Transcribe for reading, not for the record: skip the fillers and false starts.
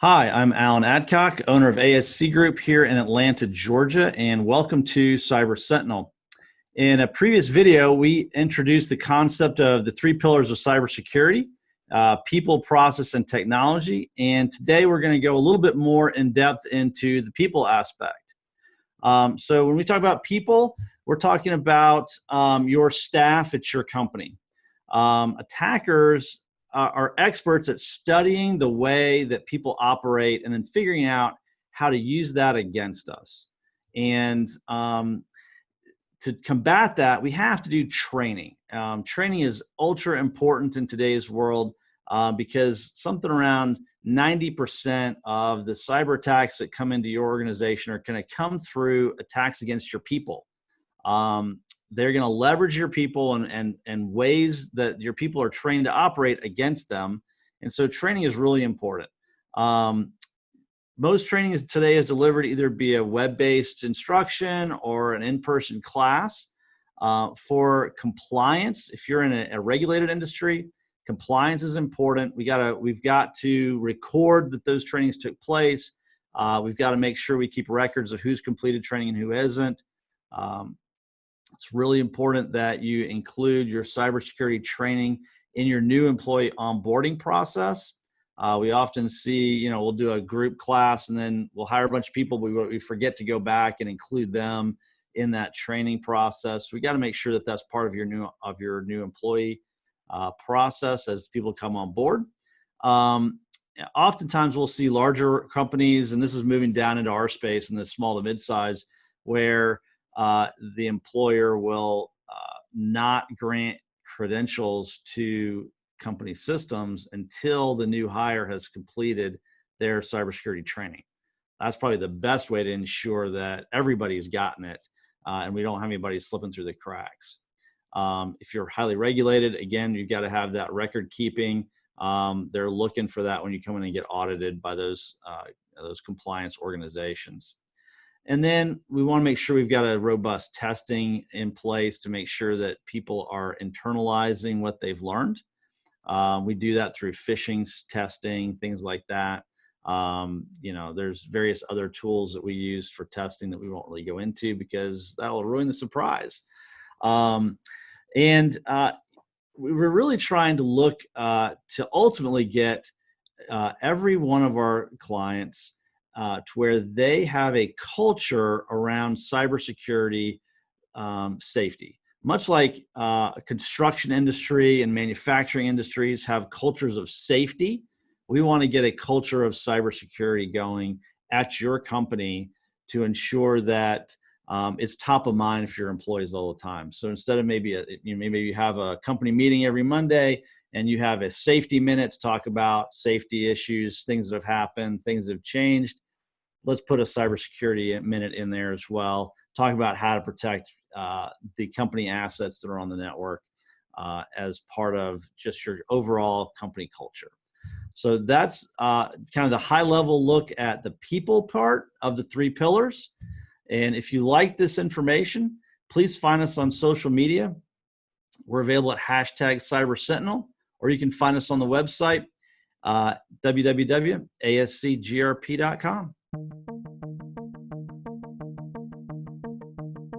Hi, I'm Alan Adcock, owner of ASC Group here in Atlanta, Georgia, and welcome to Cyber Sentinel. In a previous video, we introduced the concept of the three pillars of cybersecurity, people, process, and technology. And today we're going to go a little bit more in depth into the people aspect. So when we talk about people, we're talking about your staff at your company. Attackers are experts at studying the way that people operate and then figuring out how to use that against us. And to combat that, we have to do training. Training is ultra important in today's world because something around 90% of the cyber attacks that come into your organization are going to come through attacks against your people. They're going to leverage your people and ways that your people are trained to operate against them. And so training is really important. Most training today is delivered either via web-based instruction or an in-person class. For compliance, if you're in a regulated industry, compliance is important. We've got to record that those trainings took place. We've got to make sure we keep records of who's completed training and who isn't. It's really important that you include your cybersecurity training in your new employee onboarding process. We often see, we'll do a group class and then we'll hire a bunch of people, but we forget to go back and include them in that training process. We got to make sure that that's part of your new employee process as people come on board. Oftentimes we'll see larger companies, and this is moving down into our space in the small to mid-size, where the employer will not grant credentials to company systems until the new hire has completed their cybersecurity training. That's probably the best way to ensure that everybody's gotten it and we don't have anybody slipping through the cracks. If you're highly regulated, again, you've got to have that record keeping. They're looking for that when you come in and get audited by those compliance organizations. And then we want to make sure we've got a robust testing in place to make sure that people are internalizing what they've learned. We do that through phishing testing, things like that. There's various other tools that we use for testing that we won't really go into because that'll ruin the surprise. We're really trying to look to ultimately get every one of our clients to where they have a culture around cybersecurity safety. Much like construction industry and manufacturing industries have cultures of safety, we want to get a culture of cybersecurity going at your company to ensure that it's top of mind for your employees all the time. So instead of maybe you have a company meeting every Monday and you have a safety minute to talk about safety issues, things that have happened, things that have changed, let's put a cybersecurity minute in there as well. Talk about how to protect the company assets that are on the network as part of just your overall company culture. So that's kind of the high level look at the people part of the three pillars. And if you like this information, please find us on social media. We're available at #CyberSentinel, or you can find us on the website, www.ascgrp.com.